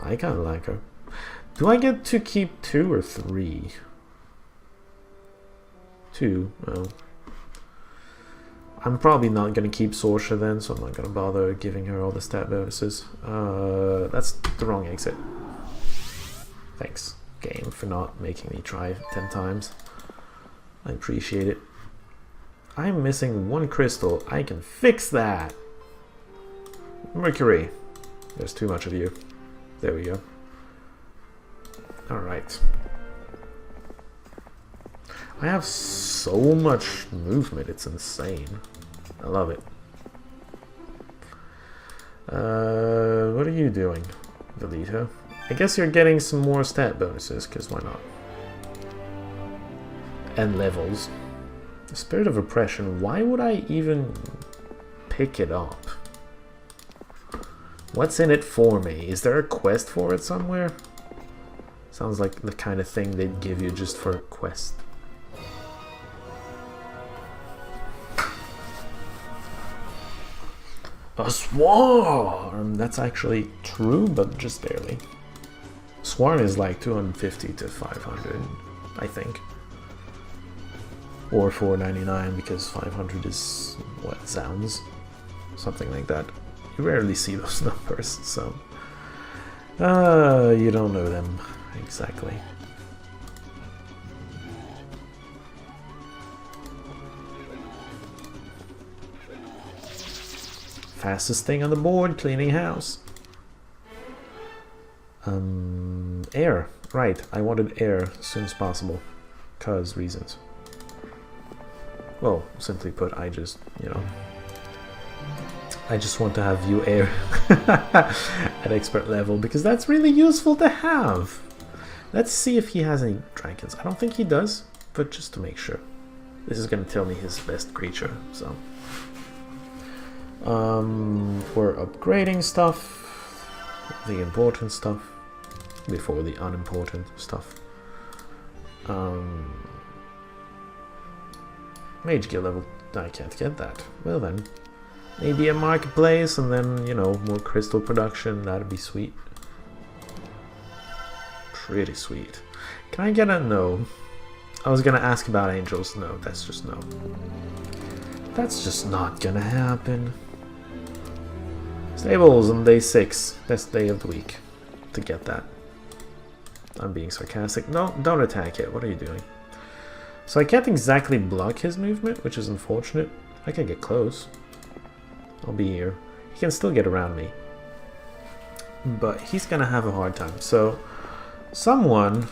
I kind of like her. Do I get to keep 2 or 3? 2. Oh. I'm probably not going to keep Sorsha then, so I'm not going to bother giving her all the stat bonuses. That's the wrong exit. Thanks, game, for not making me try 10 times. I appreciate it. I'm missing 1 crystal. I can fix that! Mercury. There's too much of you. There we go. Alright. I have so much movement, it's insane. I love it. What are you doing, Velita? I guess you're getting some more stat bonuses, because why not? And levels. The Spirit of Oppression, why would I even pick it up? What's in it for me? Is there a quest for it somewhere? Sounds like the kind of thing they'd give you just for a quest. A swarm! That's actually true, but just barely. Swarm is like 250 to 500, I think. Or 499, because 500 is what, sounds? Something like that. You rarely see those numbers, so... you don't know them exactly. Fastest thing on the board, cleaning house. Air. Right, I wanted air as soon as possible. 'Cause reasons. Well, simply put, I just, you know... I just want to have view air at expert level, because that's really useful to have. Let's see if he has any dragons. I don't think he does, but just to make sure. This is going to tell me his best creature, so... we're upgrading stuff, the important stuff, before the unimportant stuff. Mage gear level, I can't get that. Well then, maybe a marketplace and then, you know, more crystal production, that'd be sweet. Pretty sweet. Can I get a no? I was gonna ask about angels, no, that's just no. That's just not gonna happen. Stables on day 6, best day of the week to get that. I'm being sarcastic. No, don't attack it. What are you doing? So I can't exactly block his movement, which is unfortunate. I can get close. I'll be here. He can still get around me. But he's gonna have a hard time. So someone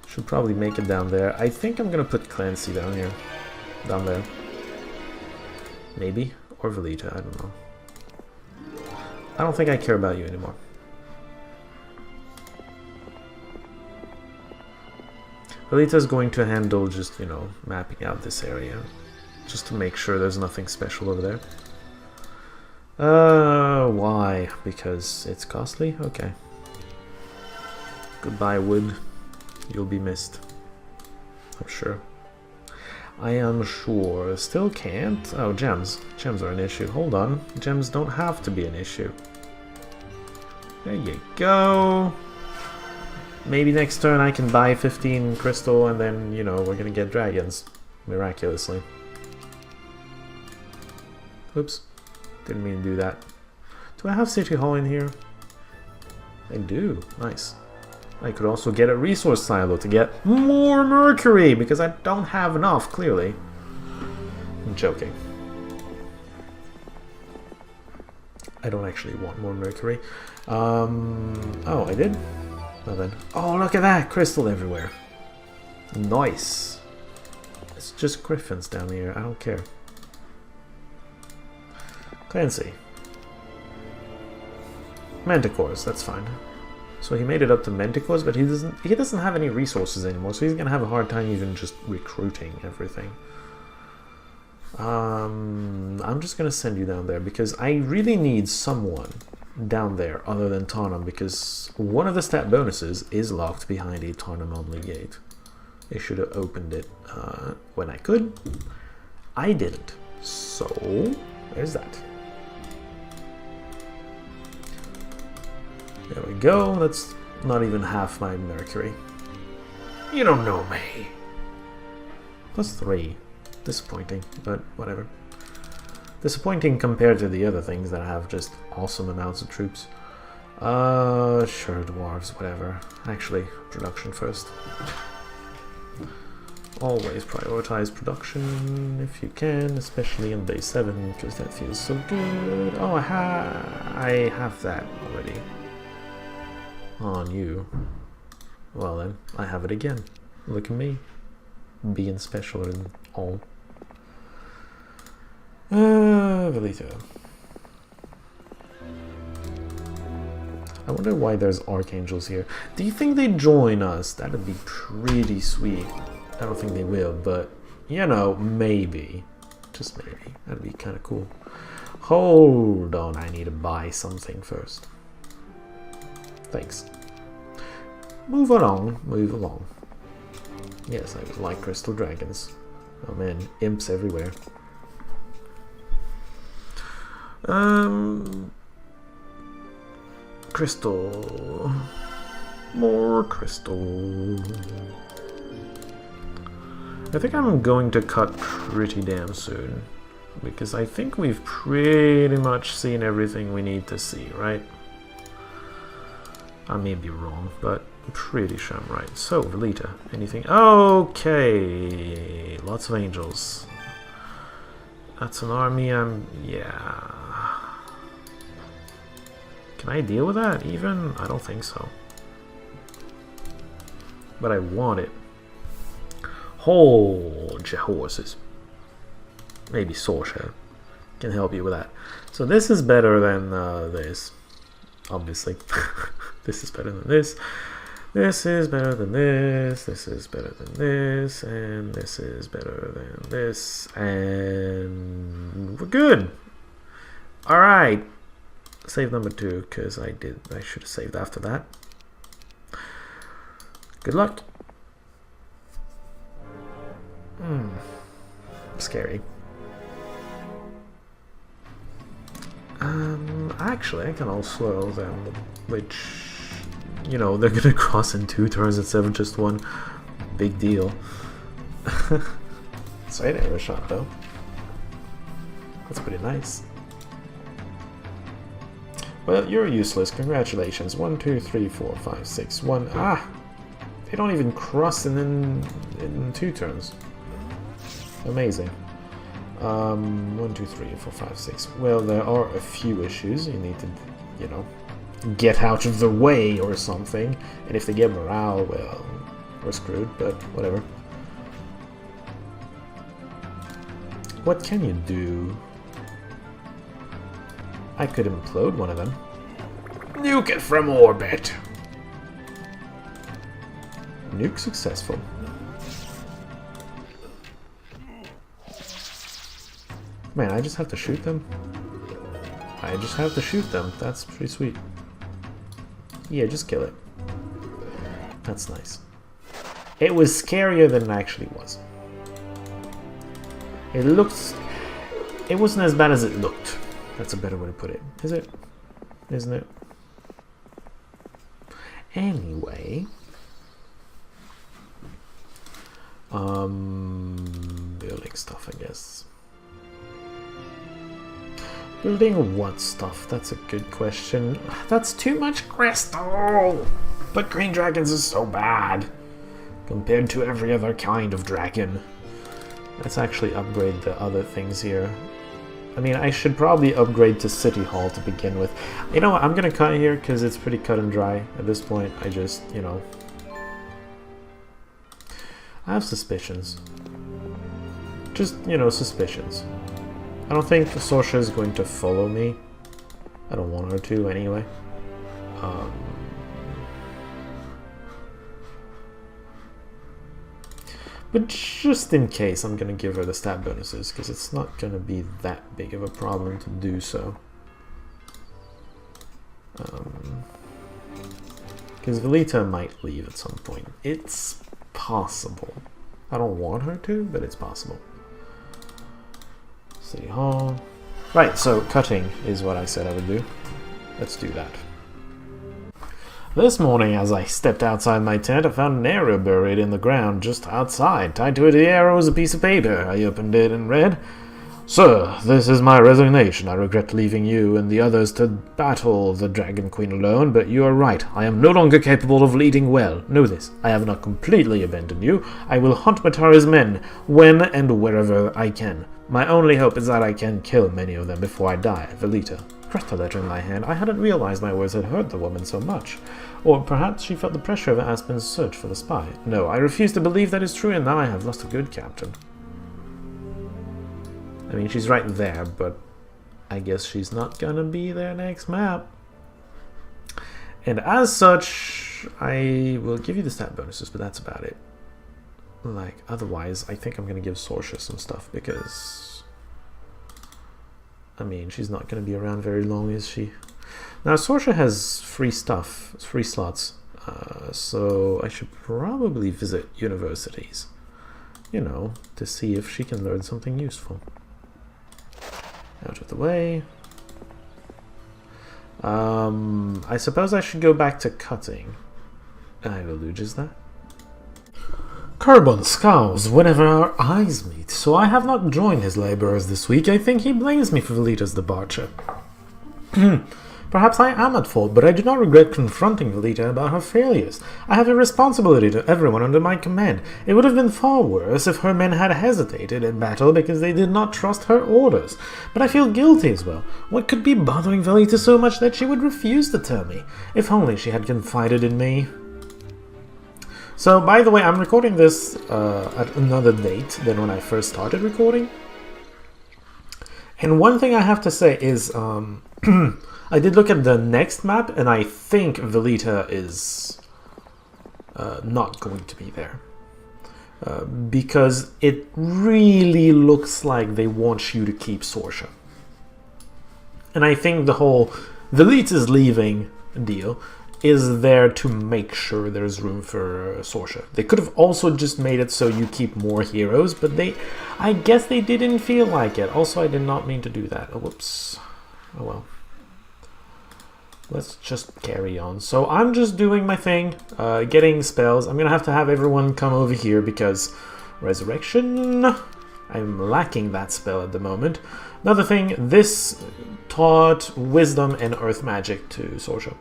should probably make it down there. I think I'm gonna put Clancy down here. Down there. Maybe. Or Velita, I don't know. I don't think I care about you anymore. Velita's going to handle just, you know, mapping out this area. Just to make sure there's nothing special over there. Why? Because it's costly? Okay. Goodbye, wood. You'll be missed. I'm sure. I am sure. Still can't? Oh, gems. Gems are an issue. Hold on. Gems don't have to be an issue. There you go. Maybe next turn I can buy 15 crystal and then, you know, we're gonna get dragons. Miraculously. Oops. Didn't mean to do that. Do I have City Hall in here? I do. Nice. I could also get a resource silo to get more mercury, because I don't have enough, clearly. I'm joking. I don't actually want more mercury. Oh, I did? Well then. Oh, look at that! Crystal everywhere. Nice. It's just griffins down here. I don't care. Clancy. Manticores, that's fine. So he made it up to Manticores, but he doesn't have any resources anymore, so he's gonna have a hard time even just recruiting everything. I'm just gonna send you down there because I really need someone down there other than Tarnum, because one of the stat bonuses is locked behind a Tarnum only gate. I should have opened it when I could. I didn't. So there's that. There we go. That's not even half my Mercury. You don't know me. +3. Disappointing, but whatever. Disappointing compared to the other things that have just awesome amounts of troops. Sure, dwarves, whatever. Actually, production first. Always prioritize production if you can, especially in base 7, because that feels so good. Oh, I have that already. On you. Well then, I have it again. Look at me. Being special and all. Velito. I wonder why there's archangels here. Do you think they join us? That'd be pretty sweet. I don't think they will, but you know, maybe. Just maybe. That'd be kind of cool. Hold on, I need to buy something first. Thanks. Move along, move along. Yes, I would like crystal dragons. Oh man, imps everywhere. Crystal. More crystal. I think I'm going to cut pretty damn soon, because I think we've pretty much seen everything we need to see, right? I may be wrong, but I'm pretty sure I'm right. So, Velita, anything? Okay, lots of angels. That's an army. Yeah. Can I deal with that even? I don't think so. But I want it. Hold your horses. Maybe Sorsha can help you with that. So this is better than this. Obviously. This is better than this. This is better than this. This is better than this. And this is better than this. And we're good. Alright. Save number 2, because I should have saved after that. Good luck. Scary. Actually, I can also them, which, you know, they're gonna cross in 2 turns instead of just 1. Big deal. Side arrow shot though. That's pretty nice. Well, you're useless. Congratulations. 1, 2, 3, 4, 5, 6, 1. Ah! They don't even cross in 2 turns. Amazing. 1, 2, 3, 4, 5, 6. Well, there are a few issues. You need to, you know, get out of the way or something. And if they get morale, well, we're screwed, but whatever. What can you do? I could implode one of them. Nuke it from orbit! Nuke successful. Man, I just have to shoot them? I just have to shoot them. That's pretty sweet. Yeah, just kill it. That's nice. It was scarier than it actually was. It looked... It wasn't as bad as it looked. That's a better way to put it. Is it? Isn't it? Anyway. Building stuff, I guess. Building what stuff? That's a good question. That's too much crystal! But green dragons is so bad compared to every other kind of dragon. Let's actually upgrade the other things here. I mean, I should probably upgrade to City Hall to begin with. You know what, I'm gonna cut here because it's pretty cut and dry. At this point, I just, you know... I have suspicions. Just, you know, suspicions. I don't think Sorsha is going to follow me. I don't want her to, anyway. But just in case, I'm going to give her the stat bonuses, because it's not going to be that big of a problem to do so. Because Velita might leave at some point. It's possible. I don't want her to, but it's possible. City Hall. Right, so cutting is what I said I would do. Let's do that. This morning, as I stepped outside my tent, I found an arrow buried in the ground just outside. Tied to the arrow was a piece of paper. I opened it and read, "Sir, this is my resignation. I regret leaving you and the others to battle the Dragon Queen alone, but you are right. I am no longer capable of leading well. Know this, I have not completely abandoned you. I will hunt Matara's men when and wherever I can. My only hope is that I can kill many of them before I die. Velita." I pressed the letter in my hand. I hadn't realized my words had hurt the woman so much. Or perhaps she felt the pressure of Aspen's search for the spy. No, I refuse to believe that is true, and now I have lost a good captain. I mean, she's right there, but I guess she's not gonna be there next map. And as such, I will give you the stat bonuses, but that's about it. Like, otherwise, I think I'm gonna give Sorsha some stuff, because I mean, she's not gonna be around very long, is she? Now, Sorsha has free stuff, free slots, so I should probably visit universities, you know, to see if she can learn something useful. Out of the way. I suppose I should go back to cutting. Is that? Carbon scowls whenever our eyes meet, so I have not joined his laborers this week. I think he blames me for Velita's departure. Perhaps I am at fault, but I do not regret confronting Velita about her failures. I have a responsibility to everyone under my command. It would have been far worse if her men had hesitated in battle because they did not trust her orders. But I feel guilty as well. What could be bothering Velita so much that she would refuse to tell me? If only she had confided in me. So, by the way, I'm recording this at another date than when I first started recording. And one thing I have to say is, I did look at the next map, and I think Velita is not going to be there. Because it really looks like they want you to keep Sorsha. And I think the whole Velita's leaving deal is there to make sure there's room for Sorsha. They could have also just made it so you keep more heroes, but I guess they didn't feel like it. Also, I did not mean to do that. Oh, whoops. Oh well. Let's just carry on. So I'm just doing my thing, getting spells. I'm gonna have to have everyone come over here because Resurrection, I'm lacking that spell at the moment. Another thing, this taught Wisdom and Earth Magic to Sorsha.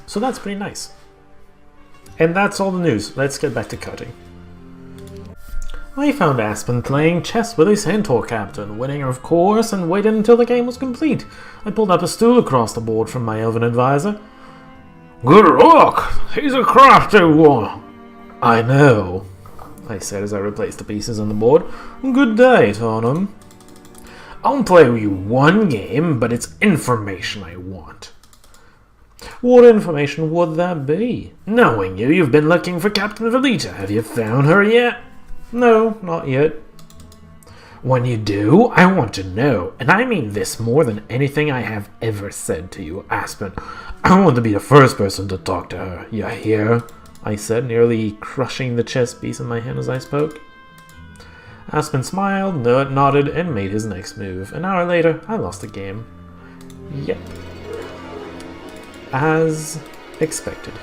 So that's pretty nice. And that's all the news. Let's get back to cutting. I found Aspen playing chess with a centaur captain, winning of course, and waited until the game was complete. I pulled up a stool across the board from my elven advisor. "Good luck! He's a crafty one." "I know," I said as I replaced the pieces on the board. "Good day, Tarnum." "I'll play with you one game, but it's information I want." "What information would that be?" "Knowing you, you've been looking for Captain Velita. Have you found her yet?" "No, not yet." "When you do, I want to know, and I mean this more than anything I have ever said to you, Aspen. I want to be the first person to talk to her, you hear?" I said, nearly crushing the chess piece in my hand as I spoke. Aspen smiled, nodded, and made his next move. An hour later, I lost the game. Yep. As expected.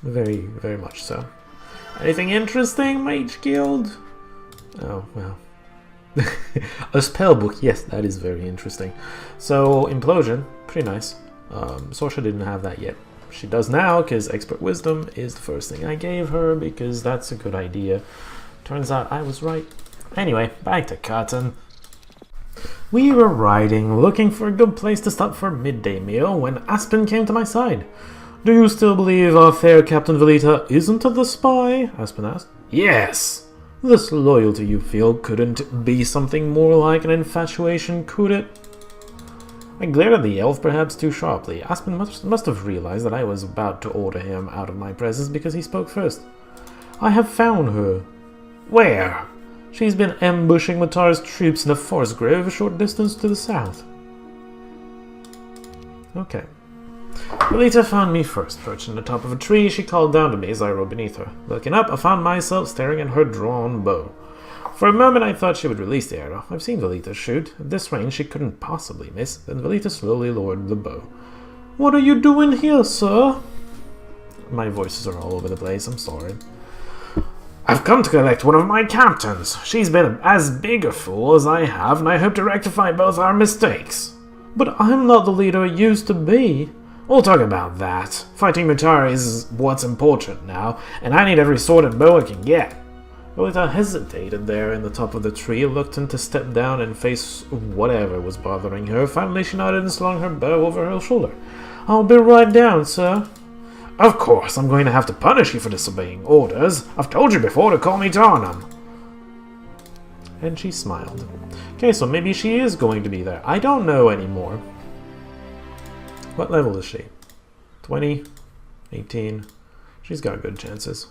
Very, very much so. Anything interesting, Mage Guild? Oh, well. A spellbook, yes, that is very interesting. So, Implosion, pretty nice. Sorsha didn't have that yet. She does now, because Expert Wisdom is the first thing I gave her, because that's a good idea. Turns out I was right. Anyway, back to Cotton. We were riding, looking for a good place to stop for a midday meal, when Aspen came to my side. "Do you still believe our fair Captain Velita isn't the spy?" Aspen asked. "Yes." "This loyalty you feel couldn't be something more like an infatuation, could it?" I glared at the elf perhaps too sharply. Aspen must have realized that I was about to order him out of my presence because he spoke first. "I have found her." "Where?" "She's been ambushing Matara's troops in a forest grove a short distance to the south." Okay. Velita found me first. Perched on the top of a tree, she called down to me as I rode beneath her. Looking up, I found myself staring at her drawn bow. For a moment I thought she would release the arrow. I've seen Velita shoot. At this range she couldn't possibly miss. Then Velita slowly lowered the bow. What are you doing here, sir? My voices are all over the place, I'm sorry. I've come to collect one of my captains. She's been as big a fool as I have, and I hope to rectify both our mistakes. But I'm not the leader I used to be. We'll talk about that. Fighting Mutari is what's important now, and I need every sword and bow I can get. Lolita hesitated there in the top of the tree, reluctant to step down and face whatever was bothering her. Finally she nodded and slung her bow over her shoulder. I'll be right down, sir. Of course, I'm going to have to punish you for disobeying orders. I've told you before to call me Tarnum. And she smiled. Okay, so maybe she is going to be there. I don't know anymore. What level is she? 20? 18? She's got good chances.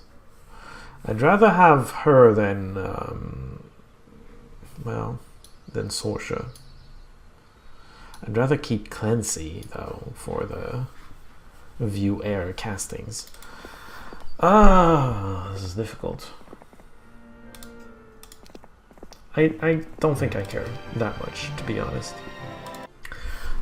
I'd rather have her than, than Sorsha. I'd rather keep Clancy, though, for the view air castings. This is difficult. I don't think I care that much, to be honest.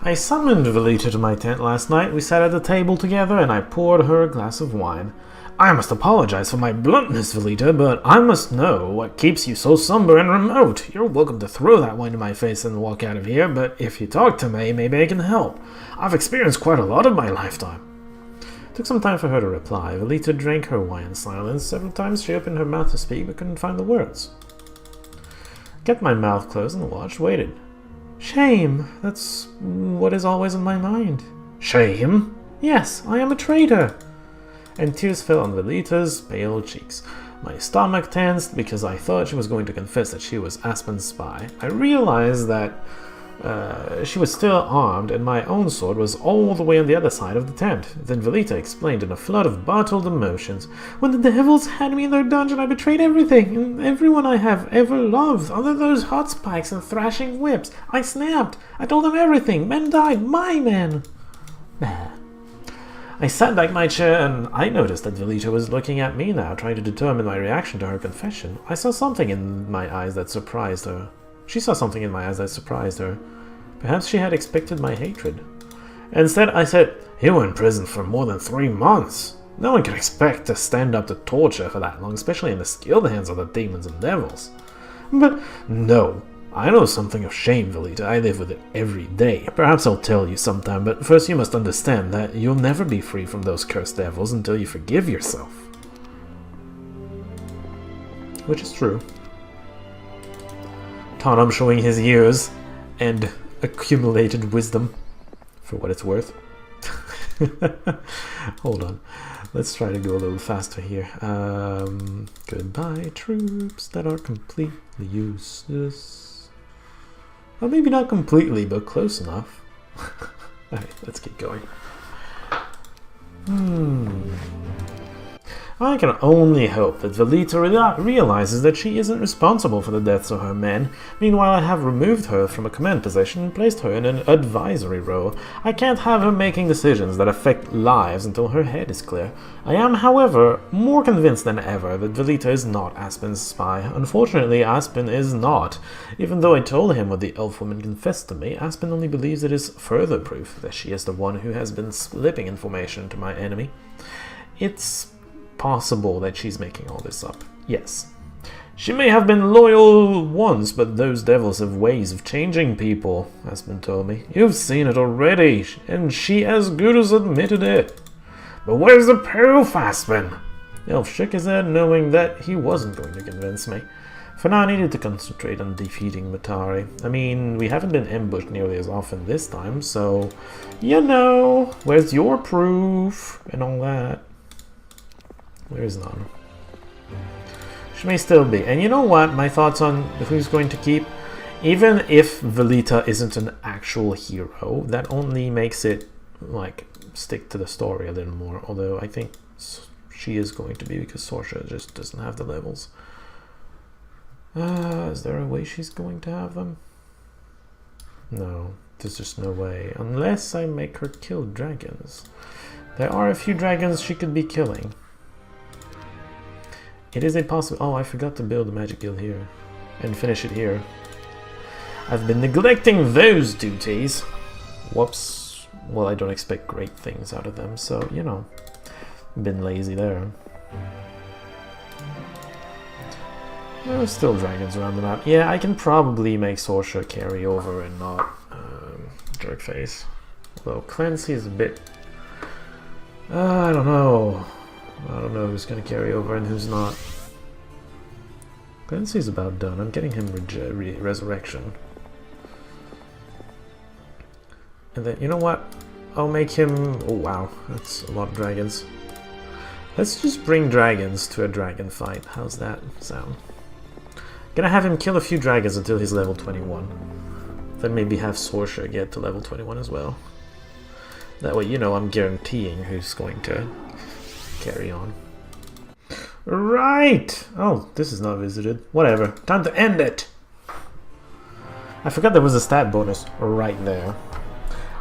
I summoned Velita to my tent last night. We sat at the table together and I poured her a glass of wine. I must apologize for my bluntness, Velita, but I must know what keeps you so somber and remote. You're welcome to throw that wine in my face and walk out of here, but if you talk to me, maybe I can help. I've experienced quite a lot in my lifetime. It took some time for her to reply. Velita drank her wine in silence. Several times she opened her mouth to speak, but couldn't find the words. I kept my mouth closed and watched, waited. Shame. That's what is always on my mind. Shame? Yes, I am a traitor. And tears fell on Velita's pale cheeks. My stomach tensed because I thought she was going to confess that she was Aspen's spy. I realized that she was still armed and my own sword was all the way on the other side of the tent. Then Velita explained in a flood of bottled emotions. When the devils had me in their dungeon, I betrayed everything and everyone I have ever loved. Under those hot spikes and thrashing whips, I snapped. I told them everything. Men died. My men. I sat back in my chair and I noticed that Velita was looking at me now, trying to determine my reaction to her confession. I saw something in my eyes that surprised her. She saw something in my eyes that surprised her. Perhaps she had expected my hatred. Instead, I said, "You were in prison for more than 3 months. No one can expect to stand up to torture for that long, especially in the skilled hands of the demons and devils." But no. I know something of shame, Velita. I live with it every day. Perhaps I'll tell you sometime, but first you must understand that you'll never be free from those cursed devils until you forgive yourself. Which is true. Tarnum showing his years and accumulated wisdom, for what it's worth. Hold on. Let's try to go a little faster here. Goodbye, troops that are completely useless. Well, maybe not completely, but close enough. Alright, let's keep going. I can only hope that Velita realizes that she isn't responsible for the deaths of her men. Meanwhile, I have removed her from a command position and placed her in an advisory role. I can't have her making decisions that affect lives until her head is clear. I am, however, more convinced than ever that Velita is not Aspen's spy. Unfortunately, Aspen is not. Even though I told him what the elf woman confessed to me, Aspen only believes it is further proof that she is the one who has been slipping information to my enemy. It's possible that she's making all this up. Yes. She may have been loyal once, but those devils have ways of changing people, Aspen told me. You've seen it already, and she as good as admitted it. But where's the proof, Aspen? The elf shook his head, knowing that he wasn't going to convince me. For now, I needed to concentrate on defeating Mutari. I mean, we haven't been ambushed nearly as often this time, so, you know, where's your proof and all that? There is none. She may still be. And you know what? My thoughts on who's going to keep? Even if Velita isn't an actual hero, that only makes it, like, stick to the story a little more. Although I think she is going to be, because Sorsha just doesn't have the levels. Is there a way she's going to have them? No, there's just no way. Unless I make her kill dragons. There are a few dragons she could be killing. It is a possible... Oh, I forgot to build a magic guild here. And finish it here. I've been neglecting those duties. Whoops. well, I don't expect great things out of them, so, you know, been lazy there. There's still dragons around the map. Yeah, I can probably make Sorcerer carry over and not Jerkface. Although Clancy is a bit... I don't know. I don't know who's going to carry over and who's not. Clancy's about done. I'm getting him Resurrection. And then, you know what? I'll make him... Oh, wow. That's a lot of dragons. Let's just bring dragons to a dragon fight. How's that sound? Gonna have him kill a few dragons until he's level 21. Then maybe have Sorcerer get to level 21 as well. That way, you know, I'm guaranteeing who's going to carry on. Right! Oh, this is not visited. Whatever. Time to end it! I forgot there was a stat bonus right there.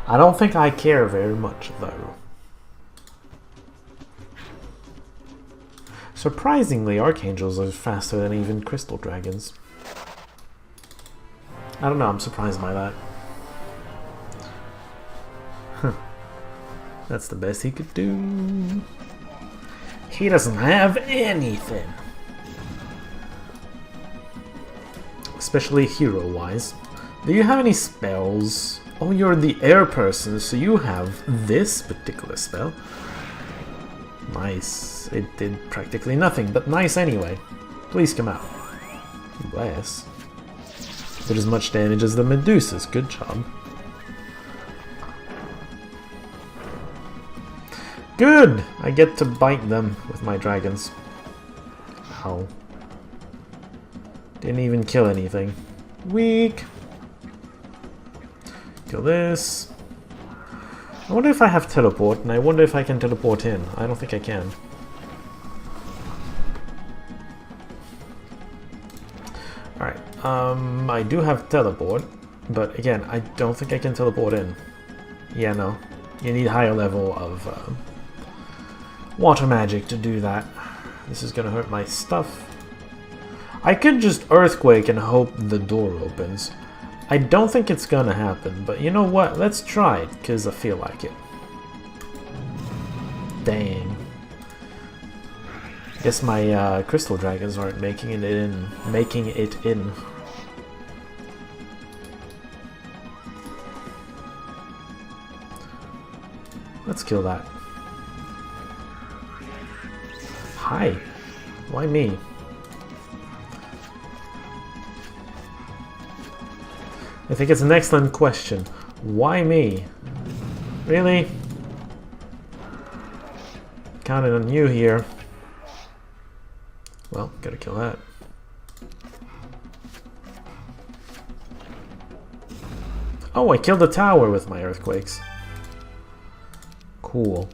I don't think I care very much, though. Surprisingly, Archangels are faster than even Crystal Dragons. I don't know, I'm surprised by that. That's the best he could do. He doesn't have anything. Especially hero-wise. Do you have any spells? Oh, you're the air person, so you have this particular spell. Nice. It did practically nothing, but nice anyway. Please come out. Bless. Did as much damage as the Medusas. Good job. Good! I get to bite them with my dragons. Ow. Didn't even kill anything. Weak. Kill this. I wonder if I have teleport, and I wonder if I can teleport in. I don't think I can. Alright, I do have teleport, but again, I don't think I can teleport in. Yeah, no. You need higher level of water magic to do that. This is gonna hurt my stuff. I could just Earthquake and hope the door opens. I don't think it's gonna happen, but you know what? Let's try it, because I feel like it. Dang. Guess my crystal dragons aren't making it in. Let's kill that. Hi. Why me? I think it's an excellent question. Why me? Really? Counting on you here. Well, gotta kill that. Oh, I killed the tower with my earthquakes. Cool.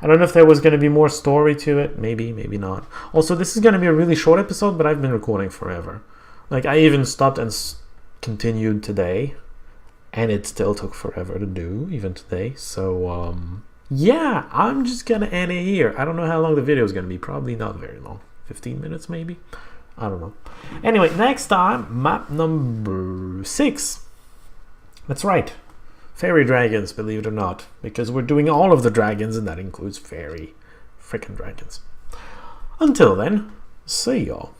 I don't know if there was going to be more story to it. Maybe, maybe not. Also, this is going to be a really short episode, but I've been recording forever. Like, I even stopped and continued today, and it still took forever to do, even today. So, yeah, I'm just going to end it here. I don't know how long the video is going to be. Probably not very long. 15 minutes, maybe? I don't know. Anyway, next time, map number 6. That's right. Fairy dragons, believe it or not. Because we're doing all of the dragons, and that includes fairy frickin' dragons. Until then, see y'all.